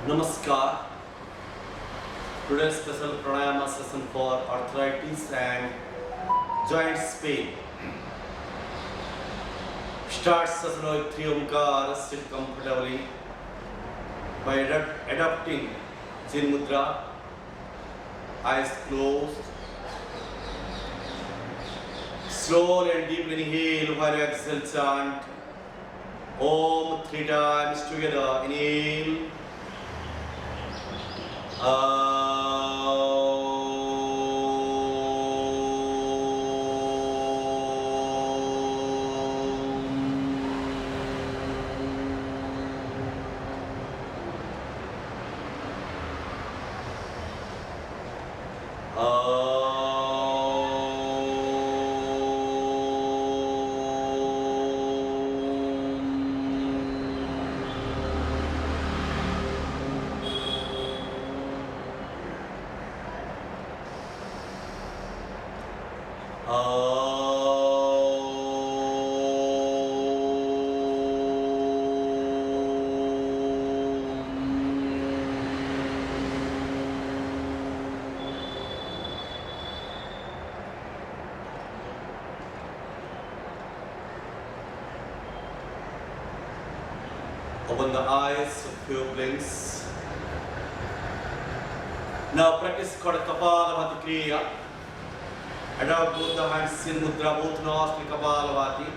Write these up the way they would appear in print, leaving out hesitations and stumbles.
Namaskar. Today's special pranayama session for arthritis and joints pain. Start session with 3 Omkar, sit comfortably by adapting Chin Mudra, eyes closed. Slowly and deeply inhale while you exhale, chant Om 3 times together. Inhale. Open the eyes a few blinks. Now practice called Kapalabhati Kriya. Adopt both the hands in Mudra, both nostrils Kapalabhati.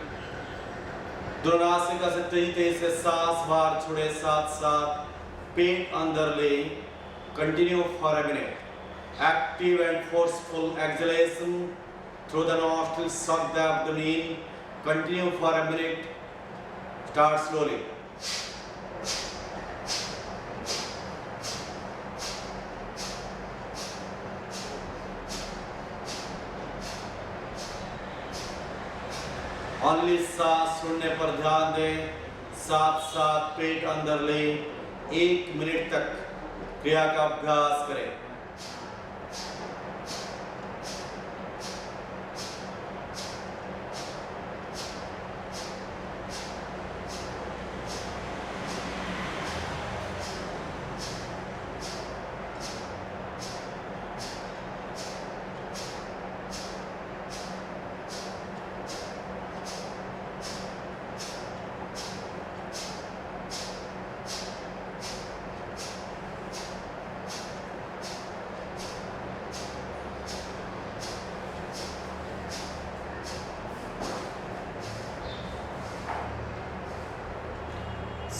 दोनों से तेजी से सांस बाहर छोड़े साथ साथ पेट अंदर ले. Continue for a minute. Active and forceful exhalation through the nostrils, suck the abdomen. Continue for a minute. Start slowly. Only सांस छोड़ने पर ध्यान दें. साथ साथ पेट अंदर ले. 1 मिनट तक क्रिया का अभ्यास करें.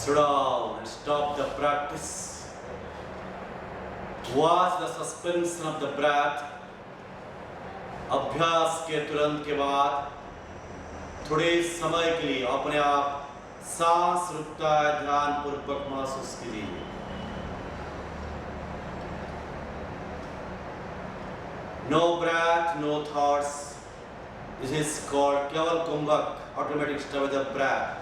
Slow down and stop the practice. Watch the suspension of the breath. अभ्यास के तुरंत के बाद थोड़े समय के लिए अपने आप सांस रुकता है ध्यान पूर्वक महसूस कीजिए. No breath, no thoughts. This is called Keval Kumbhak, automatic stay with the breath.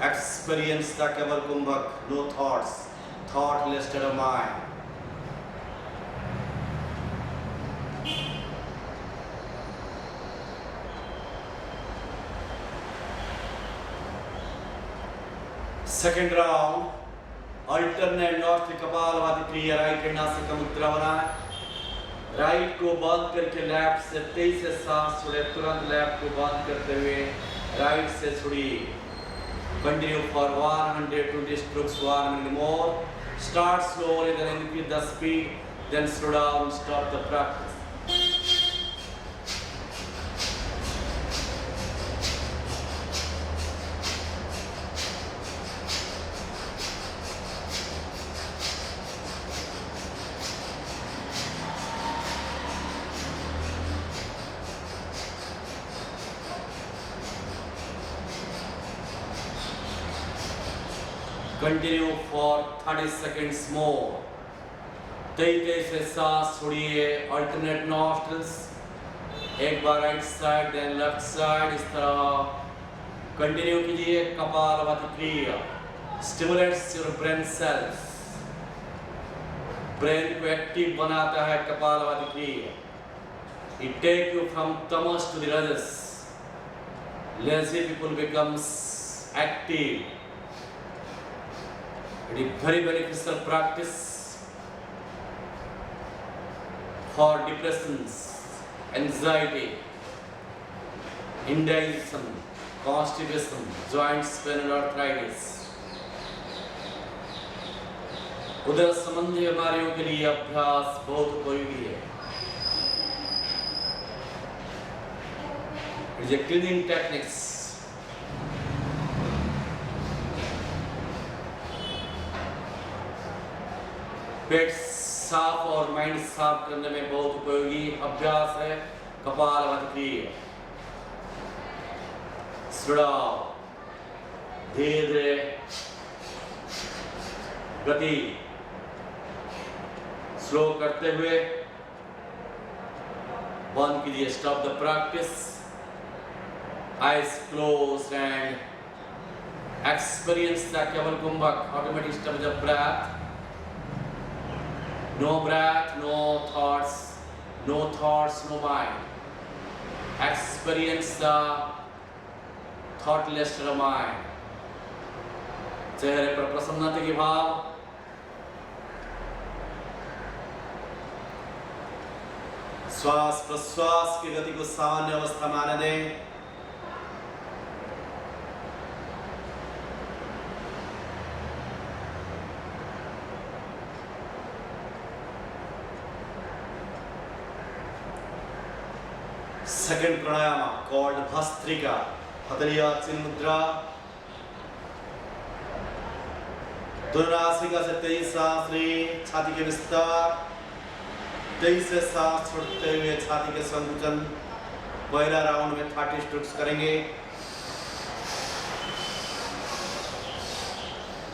Experience the Keval Kumbhak, no thoughts, thoughtless state of mind. Second round, alternate nostril Kapalabhati Kriya, right hand नासिका मुद्रा बनाएं. Right को बंद करके left से तेज से सांस छोड़े. तुरंत लेफ्ट को बंद करते हुए राइट से छोड़िए. Continue for 120 strokes, 1 minute more. Start slowly, then increase the speed, then slow down, stop the practice. Continue for 30 seconds more. तेजी से सांस छोड़िए. Alternate nostrils. एक बार right side, then left side. इस तरह कंटिन्यू कीजिए. कपालभाति क्रिया stimulates your brain cells. Brain को एक्टिव बनाता है कपालभाति क्रिया. It take you from tamas to the rajas. Lazy people becomes active. It is very beneficial practice for depressions, anxiety, indigestion, constipation, joints pain and arthritis. उदर संबंधी बीमारियों के लिए अभ्यास बहुत उपयोगी है. It is a cleaning techniques. पेट साफ और माइंड साफ करने में बहुत उपयोगी अभ्यास है कपालभाति. सुड़ाव, धीरे धीरे गति स्लो करते हुए बंद कीजिए. Stop the practice. Eyes close and experience the kevala kumbhaka. Automatic stop the breath. No breath, no thoughts, no mind. Experience the thoughtless mind. चेहरे पर प्रसन्नता के भाव. श्वास प्रश्वास की गति को सामान्य अवस्था में आने दें. सेकंड प्राणायाम कॉल्ड भस्त्रिका. हथेलियां चिन्ह मुद्रा. नासिका से 23 सांस लें. छाती के विस्तार. 23 से सांस छोड़ते हुए छाती के संकुचन. पहला राउंड में 30 स्ट्रोक्स करेंगे.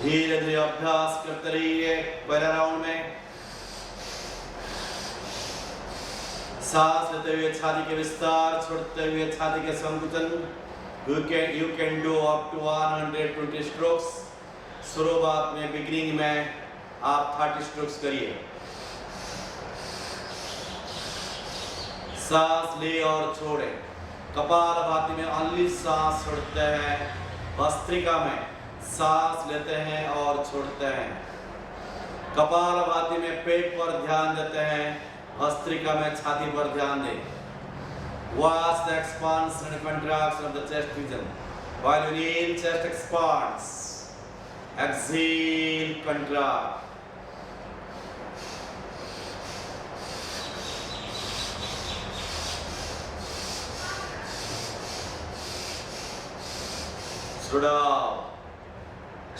धीरे धीरे अभ्यास करते रहिए. पहला राउंड में सांस लेते हुए छाती के विस्तार, छोड़ते हुए छाती के संकुचन. You can do up to 120 strokes. शुरुआत में बिगिनिंग में आप 30 स्ट्रोक्स करिए. सांस ले और छोड़े. कपालभाति में ओनली सांस छोड़ते हैं. भस्त्रिका में सांस लेते हैं और छोड़ते हैं. कपालभाति में पेट पर ध्यान देते हैं. भस्त्रिका में छाती पर ध्यान दें. Watch the expansion and contraction of the chest region. While you inhale, chest expands. Exhale, contract. Slow down.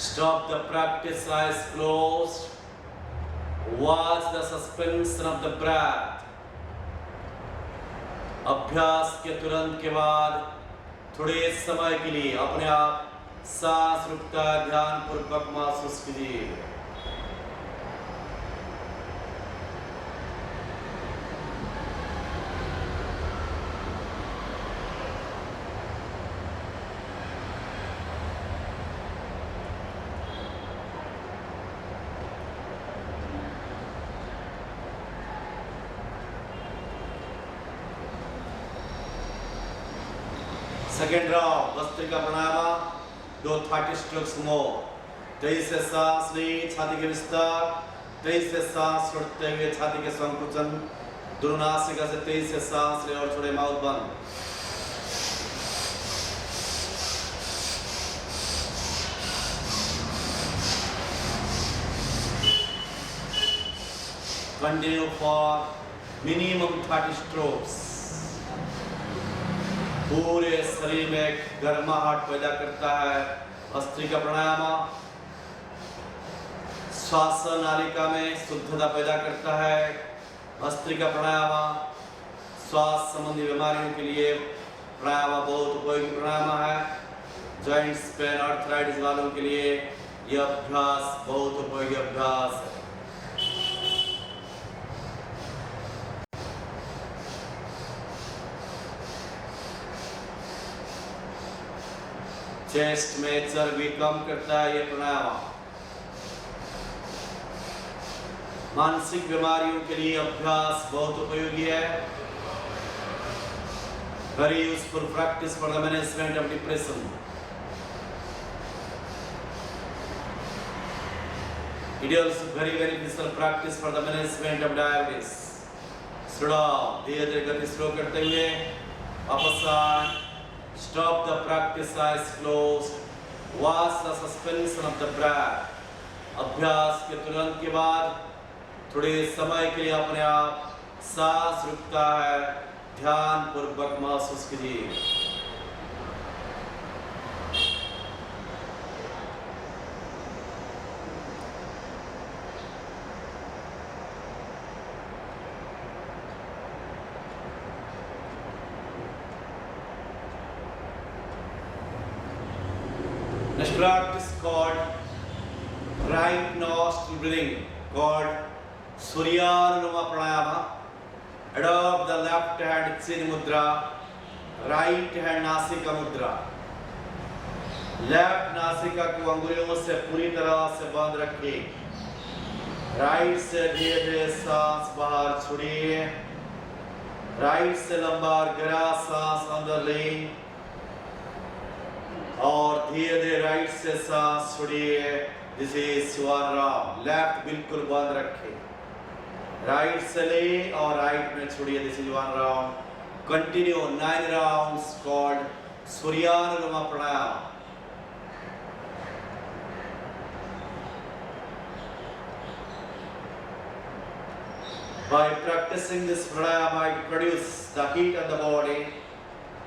Stop the practice, eyes closed. Watch the suspension of the breath. अभ्यास के तुरंत के बाद थोड़े समय के लिए अपने आप सांस रुकता ध्यान पूर्वक महसूस कीजिए. सेकेंड राउंड भस्त्रिका प्राणायाम. 30 स्ट्रोक्स मोर. 23 से सांस ली. छाती के विस्तार. 23 से सांस छोड़ते हुए छाती के संकुचन. नासिका से 23 से सांस ले और छोड़े. माउथ बंद. Continue for minimum 30 strokes. पूरे शरीर में गर्माहट पैदा करता है भस्त्रिका प्राणायाम. श्वास नालिका में शुद्धता पैदा करता है भस्त्रिका प्राणायाम. श्वास संबंधी बीमारियों के लिए प्राणायाम बहुत उपयोगी प्राणायाम है. जॉइंट्स पेन आर्थराइटिस वालों के लिए यह अभ्यास बहुत उपयोगी अभ्यास है. चेस्ट में चर्बी कम करता है ये प्राणायाम. मानसिक बीमारियों के लिए अभ्यास बहुत उपयोगी है. Very useful practice for the management of depression. It is also very beneficial practice for the management of diabetes. Slow down, धीरे धीरे गति स्लो करते हुए वापस आए. Stop the practice, eyes closed. Watch the suspension of the breath. अभ्यास के तुरंत के बाद थोड़े समय के लिए अपने आप सांस रुकता है, ध्यान पूर्वक महसूस कीजिए. Next practice called right nostril breathing, called Suryanuma Pranayama. Adopt the left hand chin mudra, right hand nasika mudra. Left नासिका को अंगुलियों से पूरी तरह से बंद रखिए. राइट से धीरे धीरे सांस बाहर छोड़िए. राइट से लंबा और गहरा सांस अंदर लें और धीरे धीरे राइट से सांस छोड़िए. This is swan round. Left बिल्कुल बंद रखें. राइट से ले और राइट में छोड़िए. This is one round. Continue 9 rounds called Suryanulom pranayama. By practicing this pranayama, it produces the heat of the body.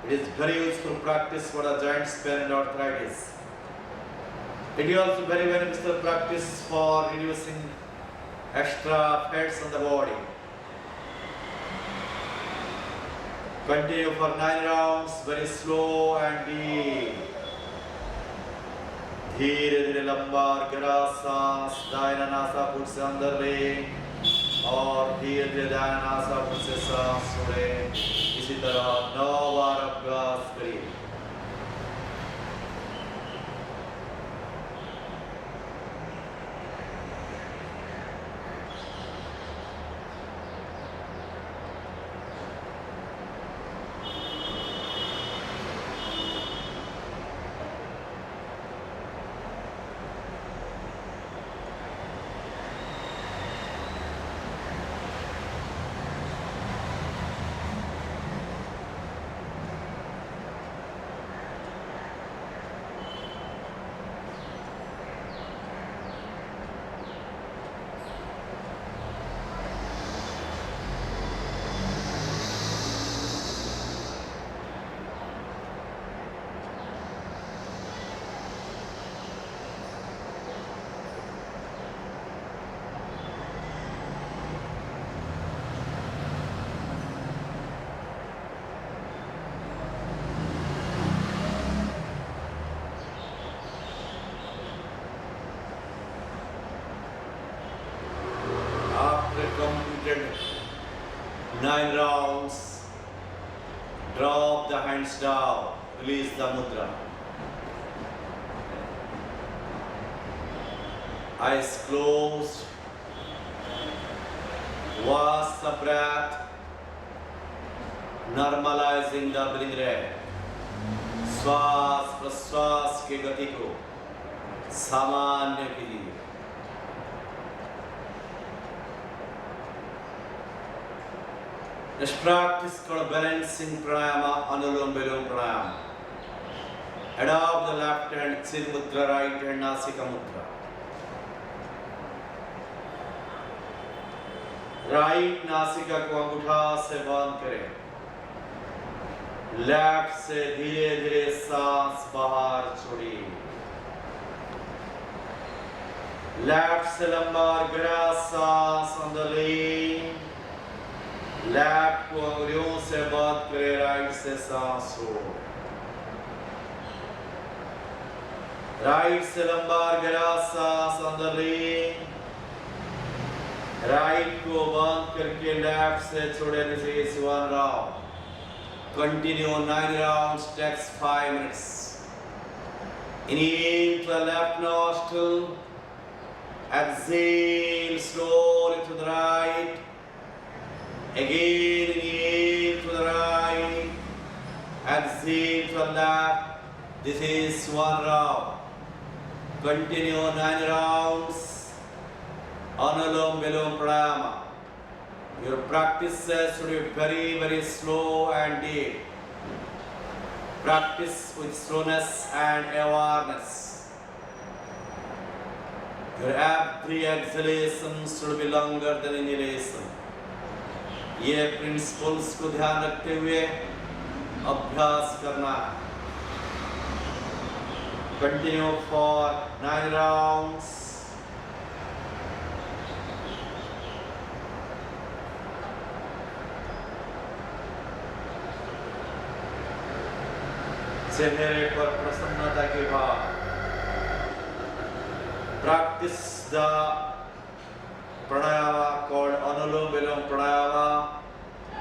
It is very useful practice for the joint pain and arthritis. It is also very beneficial practice for reducing extra fats on the body. Continue for 9 rounds, very slow and deep. धीरे धीरे लंबा और गहरा सांस दाहिना नासापुट से अंदर ले और धीरे धीरे दाहिना नासापुट से सांस छोड़े. इसी तरह 9 बार अभ्यास करिए. Completed 9 rounds. Drop the hands down. Release the mudra. Eyes closed. Watch the breath. Normalizing the breathing rate. श्वास प्रश्वास की गति को सामान्य कीजिए. This practice called balancing pranayama, anulom vilom pranayama. Adopt the left hand chin mudra, right hand nasika mudra. Right नासिका को अंगूठा से बंद करें. लेफ्ट से धीरे धीरे सांस बाहर छोड़िए. लेफ्ट से लंबा और गहरा सांस अंदर लें. लेफ्ट को अंगुलियों से बंद करें. राइट से सांस छोड़. राइट से लंबा और गहरा सांस अंदर लें. राइट को बंद करके लेफ्ट से छोड़े. This is one round. Continue 9 rounds, takes 5 minutes. Inhale to the left nostril. Exhale slowly to the right. Again inhale to the right. Exhale to the left. This is one round. Continue 9 rounds. Vilom Pranayama. Your practices should be very, very slow and deep. Practice with slowness and awareness. Your every exhalation should be longer than inhalation. ये principles को ध्यान रखते हुए अभ्यास करना है. Continue for 9 rounds. चेहरे पर प्रसन्नता के भाव. Practice the pranayama called Anulom Vilom Pranayama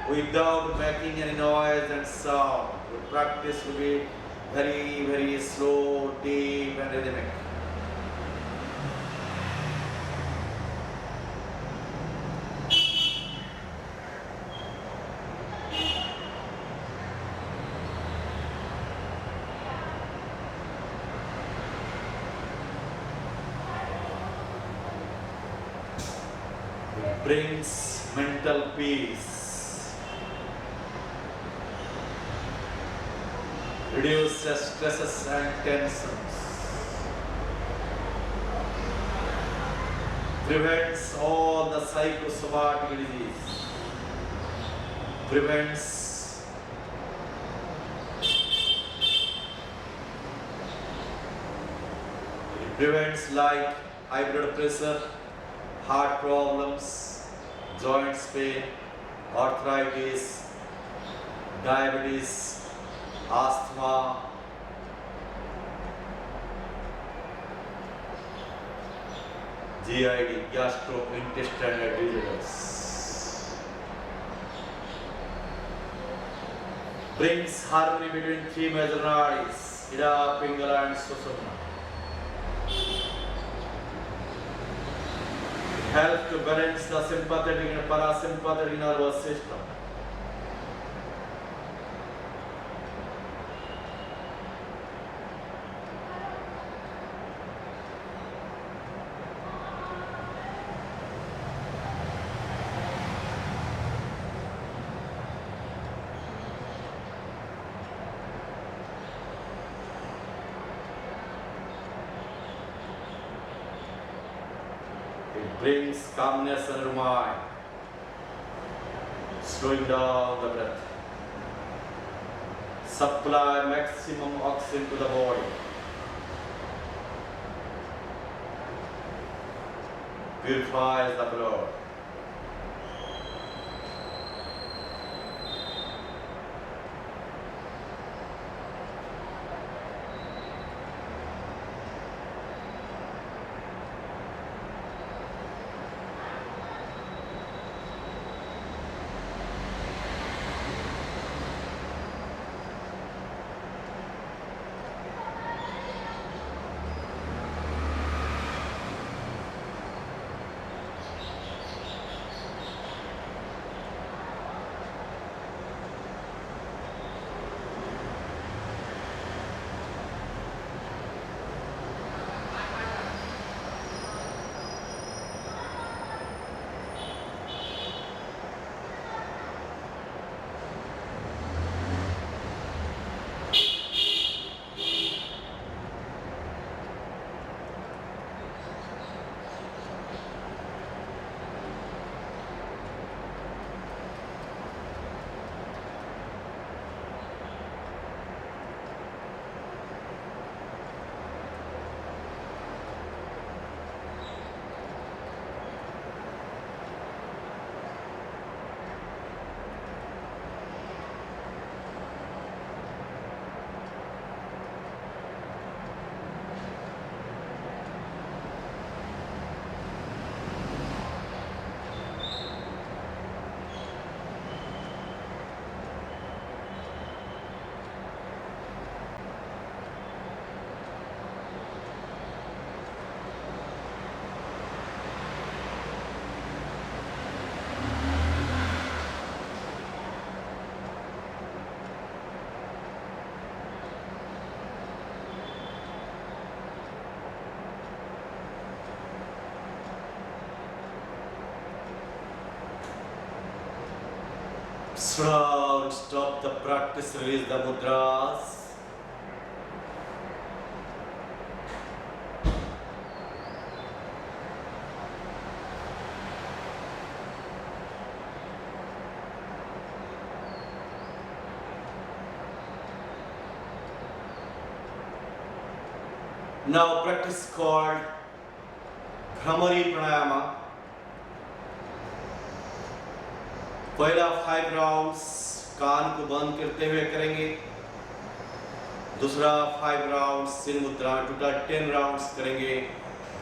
without making any noise and sound. Your practice will be very, very slow, deep and rhythmic. It brings mental peace, reduces stresses and tensions, prevents all the psychosomatic disease, prevents like high blood pressure, heart problems, joints pain, arthritis, diabetes, asthma, GID, gastrointestinal disorders. Brings harmony between 3 major nadis, Ida, Pingala and Sushumna. Help to balance the sympathetic and parasympathetic nervous system. It brings calmness in your mind, slowing down the breath. Supply maximum oxygen to the body. Purifies the blood. Slow and stop the practice, release the mudras. Now practice called Bhramari Pranayama. पहला 5 rounds कान को बंद करते हुए करेंगे, दूसरा 5 rounds सिर मुद्रा, total 10 rounds करेंगे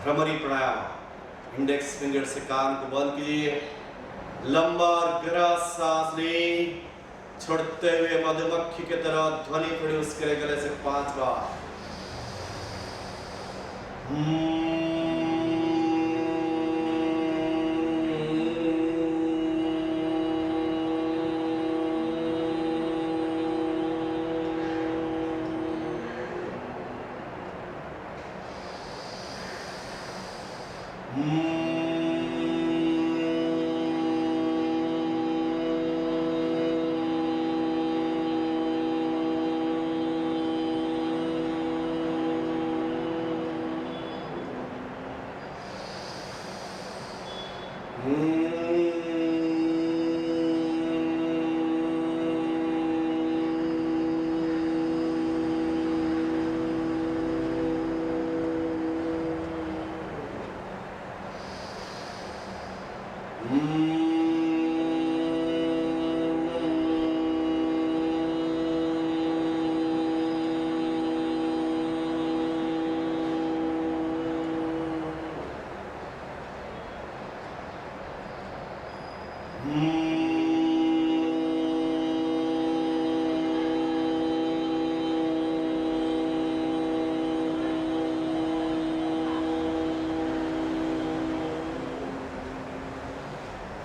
भ्रमरी प्राणायाम। इंडेक्स फिंगर से कान को बंद कीजिए, लंबा और गहरा सांस लें, छोड़ते हुए मधुमक्खी की तरह ध्वनि प्रोड्यूस करें गले से 5 बार।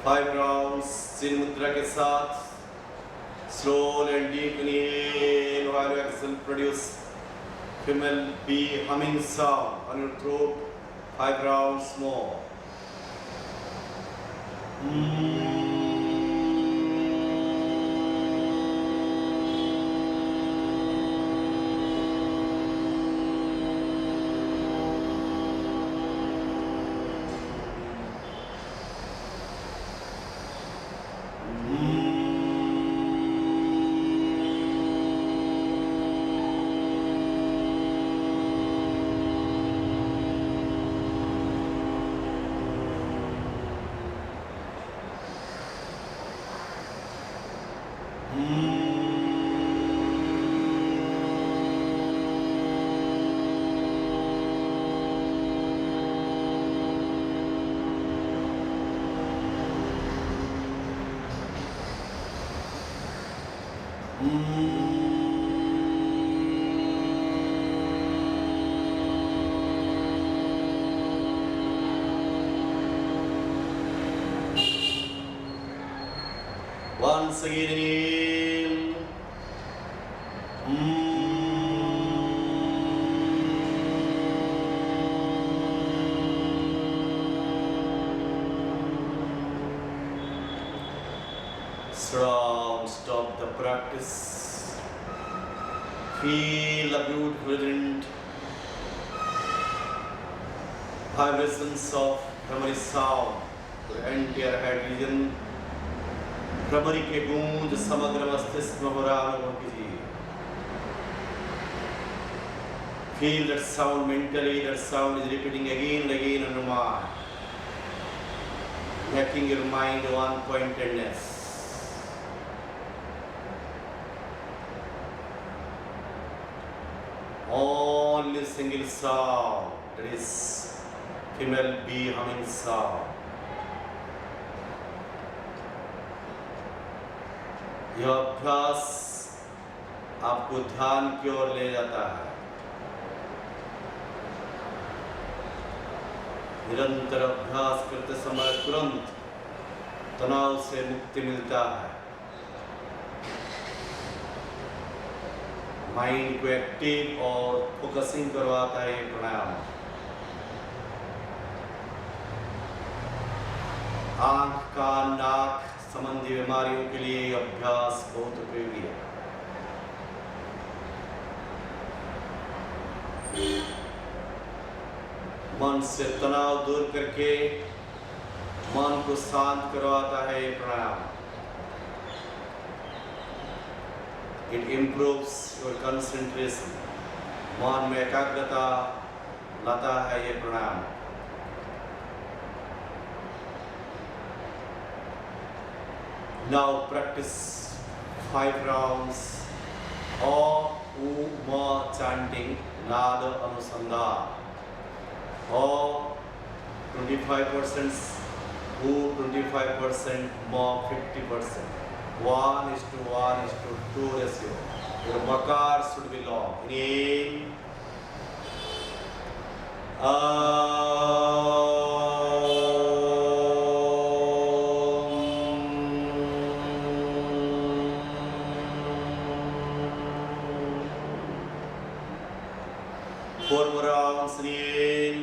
Five rounds in mudra के साथ slow and deep inhale while you exhale produce female bee humming sound on your throat. 5 rounds more. Once again inhale. Slow, stop the practice. Feel a beautiful rhythm, vibrations of Bhramari sound to the entire head region. Bhramari के गूंज समग्र मस्तिष्क में अनुभव कीजिए। Feel that sound mentally. That sound is repeating again and again in your mind, making your mind one-pointedness. Only single sound, that is female bee humming sound. यह अभ्यास आपको ध्यान की ओर ले जाता है। निरंतर अभ्यास करते समय तुरंत तनाव से मुक्ति मिलता है, माइंड को एक्टिव और फोकसिंग करवाता है ये प्राणायाम। आंख, कान, नाक संबंधी बीमारियों के लिए अभ्यास बहुत उपयोगी है। मन से तनाव दूर करके मन को शांत करवाता है ये प्राणायाम। It improves your concentration. मन में एकाग्रता लाता है ये प्राणायाम। Now practice 5 rounds of Uma chanting, Nada Anusandhan, or 25% Who, 25% Ma, 50%. 1:1:2 ratio. Your makar should be long. Inhale. Four more rounds. Inhale.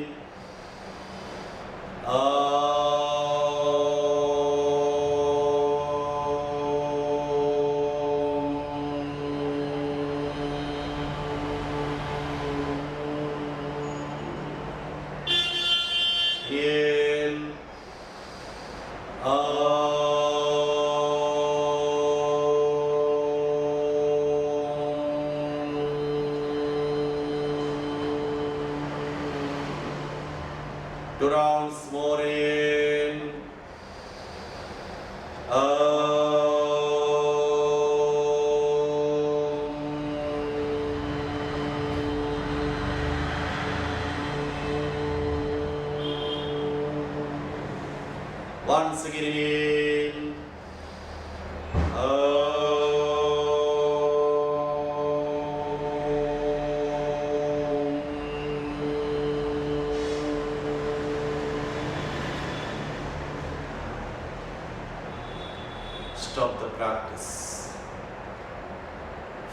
Two rounds more in. Once again in. Stop the practice.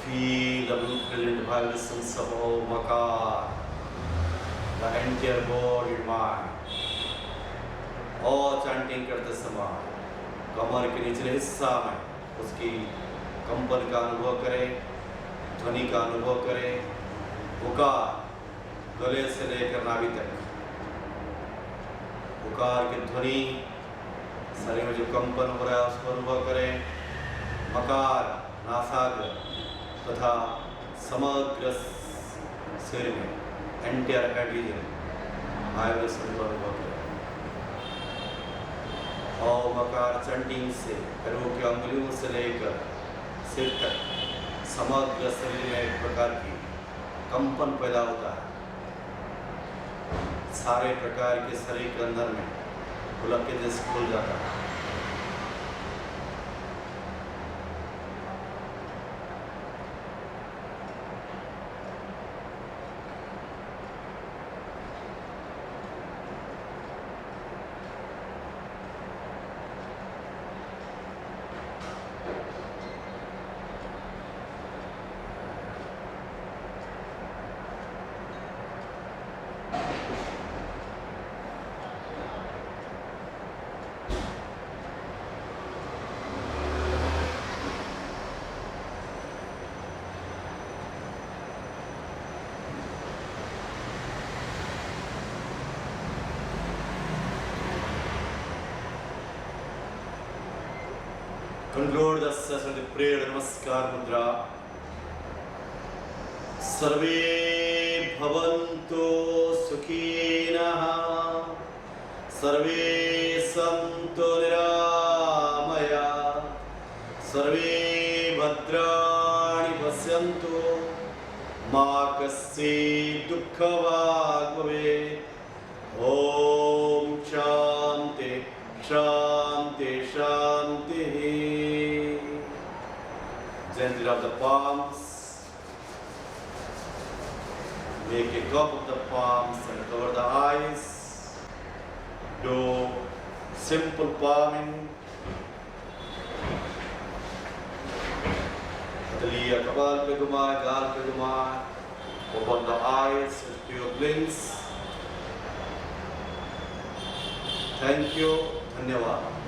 Feel the brilliant vibrations of Om Makar, the entire body and mind. और chanting करते समय कमर के निचले हिस्सा में उसकी कंपन का अनुभव करें, ध्वनि का अनुभव करें, पुकार गले से लेकर नाभि तक, पुकार की ध्वनि शरीर में जो कंपन हो रहा है उसको अनुभव करें। मकार नासाग्र तथा समग्र सिर में एंटायर हेड रीजन वाइब्रेशन को अनुभव करें। और मकार चैंटिंग से पैरों की अंगुलियों से लेकर सिर तक समग्र शरीर में एक प्रकार की कंपन पैदा होता है। सारे प्रकार के शरीर के अंदर में पुलक के जैसे खुल जाता है। Conclude the session with prayer Namaskar Mudra. Sarve bhavantu sukhinah, sarve santu niramaya, sarve bhadrani pasyantu, ma kasya dukkha bhave. Om Shanti Shanti Shanti. Gently rub the palms. Make a cup of the palms and cover the eyes. Do simple palming. Liya kapal pe घुमाए, गाल पे घुमाए. Open the eyes with pure blinks. Thank you. धन्यवाद।